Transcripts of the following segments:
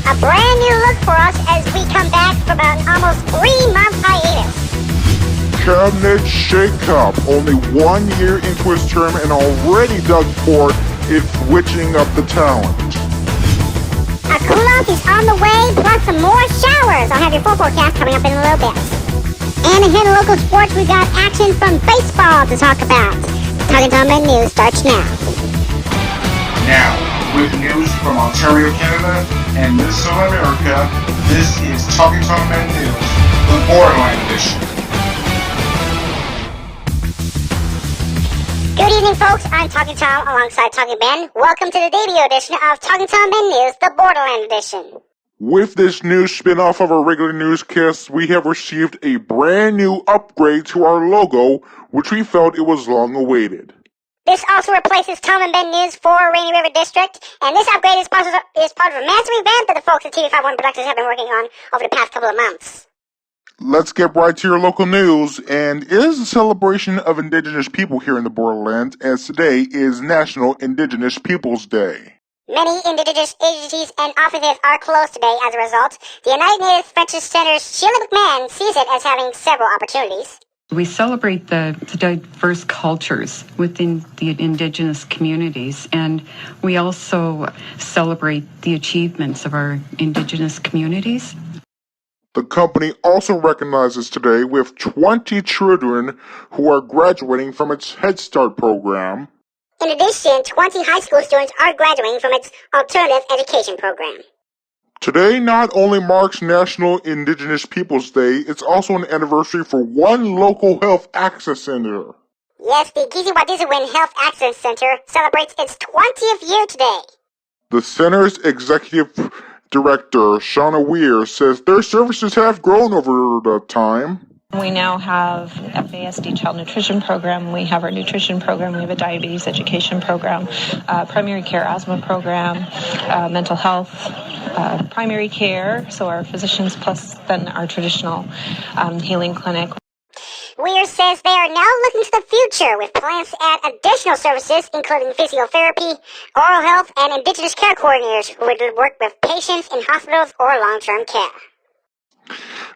A brand new look for us as we come back from an almost 3-month hiatus. Cabinet shake-up. Only 1 year into his term and already Doug Ford is switching up the talent. A cool-off is on the way, plus some more showers. I'll have your full forecast coming up in a little bit. And ahead of local sports, we've got action from baseball to talk about. Talking Tom Ben News starts now. Now, with news from Ontario, Canada, and Minnesota, America, this is Talking Tom Ben News, the Borderland edition. Good evening, folks. I'm Talking Tom alongside Talking Ben. Welcome to the debut edition of Talking Tom Ben News, the Borderland edition. With this new spin-off of our regular newscasts, we have received a brand new upgrade to our logo, which we felt it was long awaited. This also replaces Tom and Ben News for Rainy River District, and this upgrade is part of a massive event that the folks at TV51 Productions have been working on over the past couple of months. Let's get right to your local news, and it is a celebration of Indigenous people here in the Borderlands, as today is National Indigenous Peoples Day. Many Indigenous agencies and offices are closed today as a result. The United Native Friendship Center's Sheila McMahon sees it as having several opportunities. We celebrate the diverse cultures within the Indigenous communities, and we also celebrate the achievements of our Indigenous communities. The company also recognizes today with 20 children who are graduating from its Head Start program. In addition, 20 high school students are graduating from its alternative education program. Today not only marks National Indigenous Peoples Day, it's also an anniversary for one local health access center. Yes, the Gizi-Wadiziwin Health Access Center celebrates its 20th year today. The center's executive director, Shauna Weir, says their services have grown over the time. We now have FASD Child Nutrition Program, we have our nutrition program, we have a diabetes education program, primary care asthma program, mental health, primary care, so our physicians plus then our traditional healing clinic. Weir says they are now looking to the future with plans to add additional services including physiotherapy, oral health, and Indigenous care coordinators who would work with patients in hospitals or long-term care.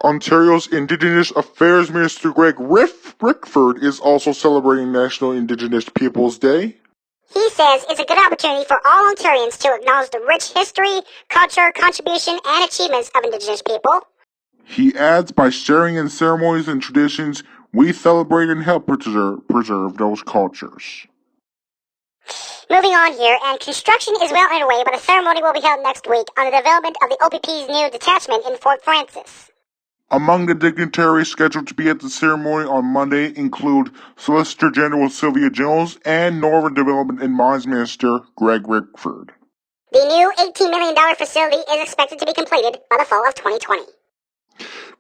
Ontario's Indigenous Affairs Minister Greg Rickford is also celebrating National Indigenous Peoples Day. He says it's a good opportunity for all Ontarians to acknowledge the rich history, culture, contribution, and achievements of Indigenous people. He adds, by sharing in ceremonies and traditions, we celebrate and help preserve those cultures. Moving on here, and construction is well underway, but a ceremony will be held next week on the development of the OPP's new detachment in Fort Frances. Among the dignitaries scheduled to be at the ceremony on Monday include Solicitor General Sylvia Jones and Northern Development and Mines Minister Greg Rickford. The new $18 million facility is expected to be completed by the fall of 2020.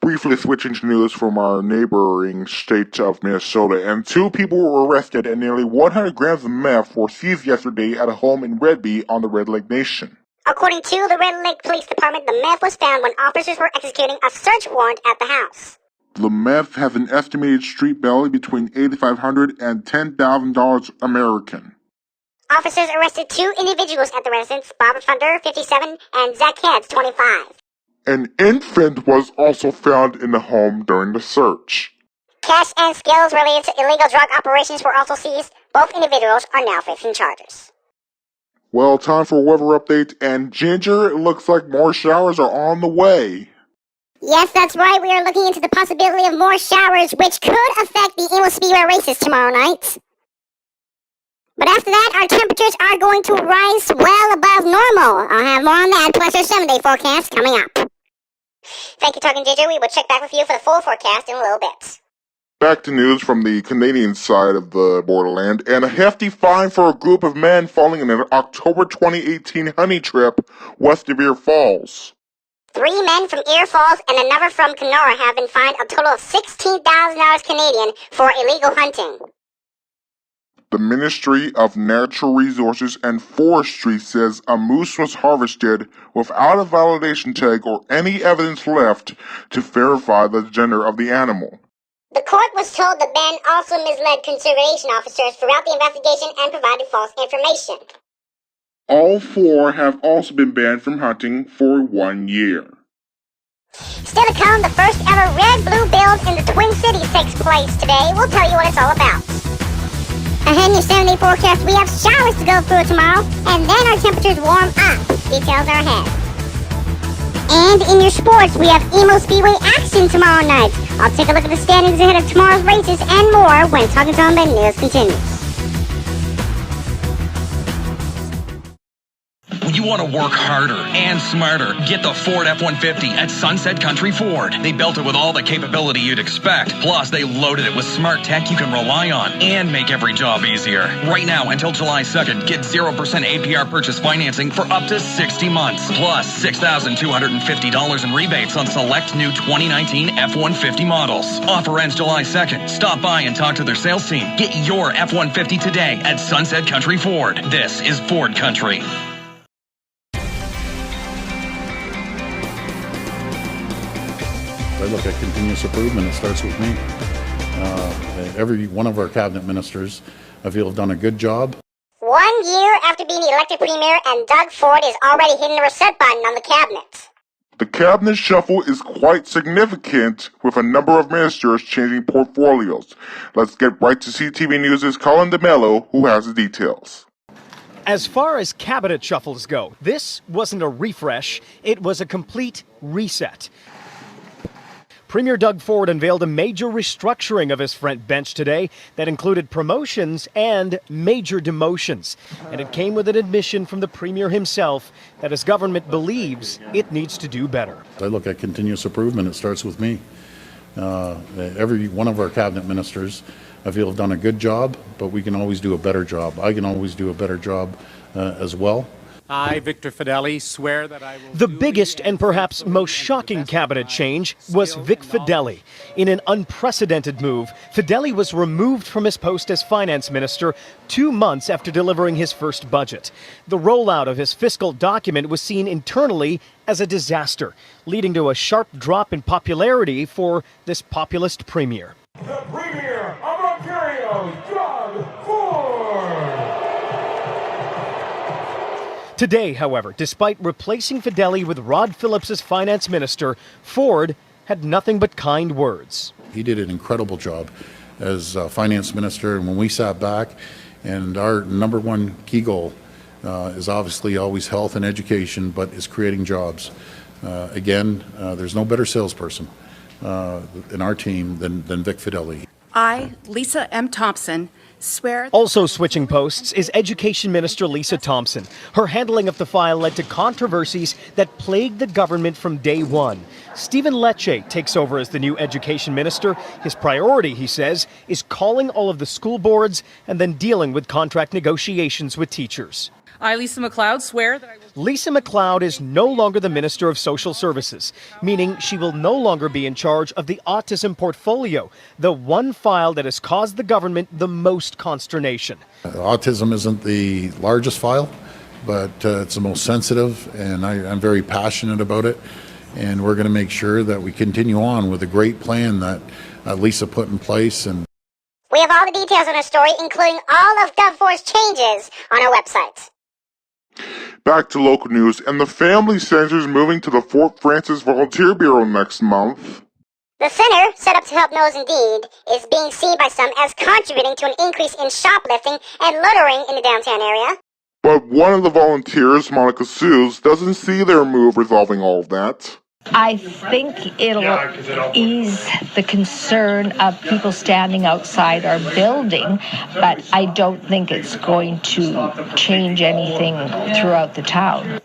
Briefly switching to news from our neighboring state of Minnesota, and 2 people were arrested and nearly 100 grams of meth were seized yesterday at a home in Redby on the Red Lake Nation. According to the Red Lake Police Department, the meth was found when officers were executing a search warrant at the house. The meth has an estimated street value between $8,500 and $10,000 American. Officers arrested 2 individuals at the residence, Barbara Funder, 57, and Zach Katz, 25. An infant was also found in the home during the search. Cash and skills related to illegal drug operations were also seized. Both individuals are now facing charges. Well, time for a weather update, and Ginger, it looks like more showers are on the way. Yes, that's right. We are looking into the possibility of more showers, which could affect the Emo Speedway races tomorrow night. But after that, our temperatures are going to rise well above normal. I'll have more on that, plus our 7-day forecast coming up. Thank you, Talking Ginger. We will check back with you for the full forecast in a little bit. Back to news from the Canadian side of the borderland, and a hefty fine for a group of men falling in an October 2018 honey trip west of Ear Falls. 3 men from Ear Falls and another from Kenora have been fined a total of $16,000 Canadian for illegal hunting. The Ministry of Natural Resources and Forestry says a moose was harvested without a validation tag or any evidence left to verify the gender of the animal. The court was told the men also misled conservation officers throughout the investigation and provided false information. All 4 have also been banned from hunting for 1 year. Still to come, the first ever red-blue build in the Twin Cities takes place today. We'll tell you what it's all about. Ahead in your 7-day forecast, we have showers to go through tomorrow, and then our temperatures warm up. Details are ahead. And in your sports, we have Emo Speedway action tomorrow night. I'll take a look at the standings ahead of tomorrow's races and more when Talking Tom Ben News continues. When you want to work harder and smarter, get the Ford F-150 at Sunset Country Ford. They built it with all the capability you'd expect. Plus, they loaded it with smart tech you can rely on and make every job easier. Right now, until July 2nd, get 0% APR purchase financing for up to 60 months. Plus, $6,250 in rebates on select new 2019 F-150 models. Offer ends July 2nd. Stop by and talk to their sales team. Get your F-150 today at Sunset Country Ford. This is Ford Country. I look at continuous improvement. It starts with me. Every one of our cabinet ministers, I feel, have done a good job. 1 year after being elected premier, and Doug Ford is already hitting the reset button on the cabinet. The cabinet shuffle is quite significant, with a number of ministers changing portfolios. Let's get right to CTV News' Colin DeMello, who has the details. As far as cabinet shuffles go, this wasn't a refresh, it was a complete reset. Premier Doug Ford unveiled a major restructuring of his front bench today that included promotions and major demotions. And it came with an admission from the Premier himself that his government believes it needs to do better. I look at continuous improvement. It starts with me. Every one of our cabinet ministers, I feel, have done a good job, but we can always do a better job. I can always do a better job as well. I, Victor Fedeli, swear that I will. The biggest and perhaps most shocking cabinet change was Vic Fedeli. In an unprecedented move, Fedeli was removed from his post as finance minister 2 months after delivering his first budget. The rollout of his fiscal document was seen internally as a disaster, leading to a sharp drop in popularity for this populist premier. The Premier of Ontario, Doug Ford! Today, however, despite replacing Fedeli with Rod Phillips as finance minister, Ford had nothing but kind words. He did an incredible job as finance minister, and when we sat back, and our number one key goal is obviously always health and education, but is creating jobs. There's no better salesperson in our team than Vic Fedeli. I, Lisa M. Thompson, swear. Also switching posts is Education Minister Lisa Thompson. Her handling of the file led to controversies that plagued the government from day one. Stephen Lecce takes over as the new Education Minister. His priority, he says, is calling all of the school boards and then dealing with contract negotiations with teachers. I, Lisa MacLeod, swear that I will. Lisa MacLeod is no longer the Minister of Social Services, meaning she will no longer be in charge of the autism portfolio, the one file that has caused the government the most consternation. Autism isn't the largest file, but it's the most sensitive, and I'm very passionate about it. And we're going to make sure that we continue on with a great plan that Lisa put in place. And we have all the details on our story, including all of Doug Ford's changes, on our website. Back to local news, and the Family Center is moving to the Fort Francis Volunteer Bureau next month. The center, set up to help those in need, is being seen by some as contributing to an increase in shoplifting and littering in the downtown area. But one of the volunteers, Monica Sues, doesn't see their move resolving all of that. I think it'll ease the concern of people standing outside our building, but I don't think it's going to change anything throughout the town.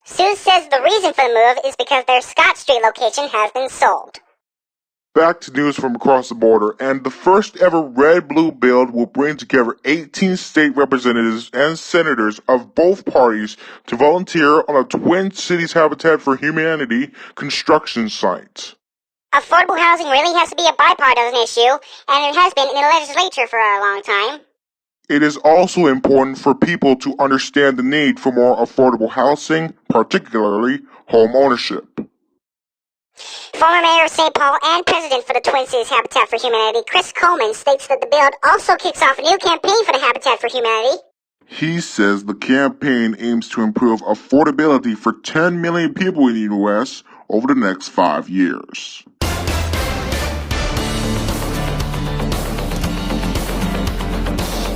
Sue says the reason for the move is because their Scott Street location has been sold. Back to news from across the border, and the first ever red-blue build will bring together 18 state representatives and senators of both parties to volunteer on a Twin Cities Habitat for Humanity construction site. Affordable housing really has to be a bipartisan issue, and it has been in the legislature for a long time. It is also important for people to understand the need for more affordable housing, particularly home ownership. Former Mayor of St. Paul and President for the Twin Cities Habitat for Humanity, Chris Coleman, states that the bill also kicks off a new campaign for the Habitat for Humanity. He says the campaign aims to improve affordability for 10 million people in the U.S. over the next 5 years.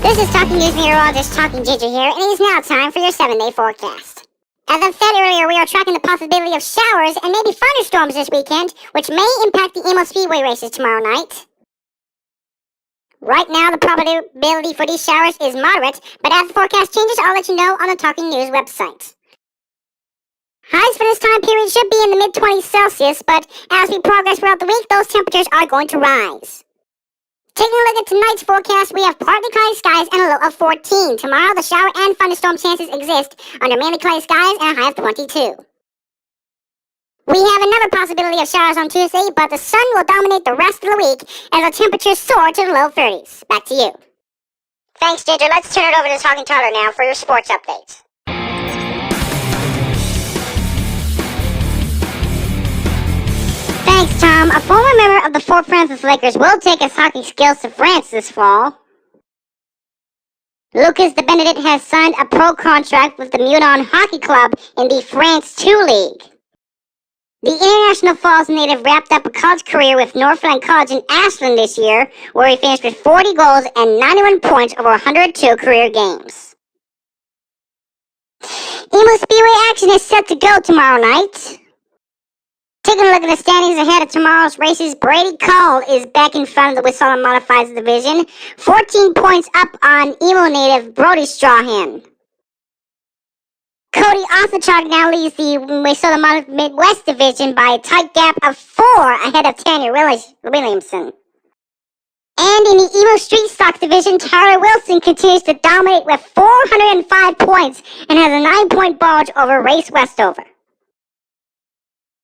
This is Talking News meteorologist Talking Ginger here, and it is now time for your 7-day forecast. As I said earlier, we are tracking the possibility of showers and maybe thunderstorms this weekend, which may impact the Emo Speedway races tomorrow night. Right now, the probability for these showers is moderate, but as the forecast changes, I'll let you know on the Talking News website. Highs for this time period should be in the mid-20s Celsius, but as we progress throughout the week, those temperatures are going to rise. Taking a look at tonight's forecast, we have partly cloudy skies and a low of 14. Tomorrow, the shower and thunderstorm chances exist under mainly cloudy skies and a high of 22. We have another possibility of showers on Tuesday, but the sun will dominate the rest of the week as the temperatures soar to the low 30s. Back to you. Thanks, Ginger. Let's turn it over to Talking Tyler now for your sports updates. Thanks, Tom. A former member of the Fort Francis Lakers will take his hockey skills to France this fall. Lucas de Benedict has signed a pro contract with the Meudon Hockey Club in the France 2 League. The International Falls native wrapped up a college career with Northland College in Ashland this year, where he finished with 40 goals and 91 points over 102 career games. Emo Speedway action is set to go tomorrow night. Taking a look at the standings ahead of tomorrow's races, Brady Call is back in front of the Wissahickon Modifieds division, 14 points up on Emo native Brody Strahan. Cody Ossachuk now leads the Wissahickon Midwest division by a tight gap of 4 ahead of Tanya Williamson. And in the Emo Street Stock division, Tyler Wilson continues to dominate with 405 points and has a 9-point bulge over Race Westover.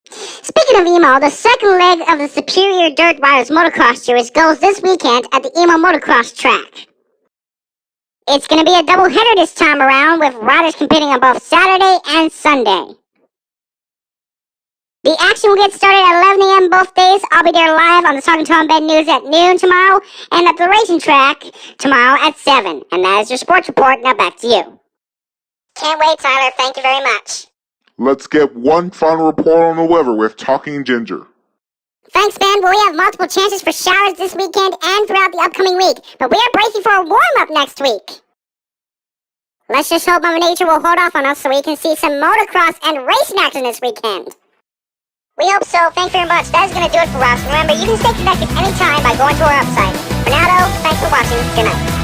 Speaking of Emo, the second leg of the Superior Dirt Riders Motocross Series goes this weekend at the Emo Motocross track. It's going to be a doubleheader this time around, with riders competing on both Saturday and Sunday. The action will get started at 11 a.m. both days. I'll be there live on the Talking Tom Ben News at noon tomorrow, and at the racing track tomorrow at 7. And that is your sports report. Now back to you. Can't wait, Tyler. Thank you very much. Let's get one final report on the weather with Talking Ginger. Thanks, Ben. Well, we have multiple chances for showers this weekend and throughout the upcoming week, but we are bracing for a warm-up next week. Let's just hope Mother Nature will hold off on us so we can see some motocross and racing action this weekend. We hope so. Thanks very much. That is going to do it for us. Remember, you can stay connected anytime by going to our website. For now, though, thanks for watching. Good night.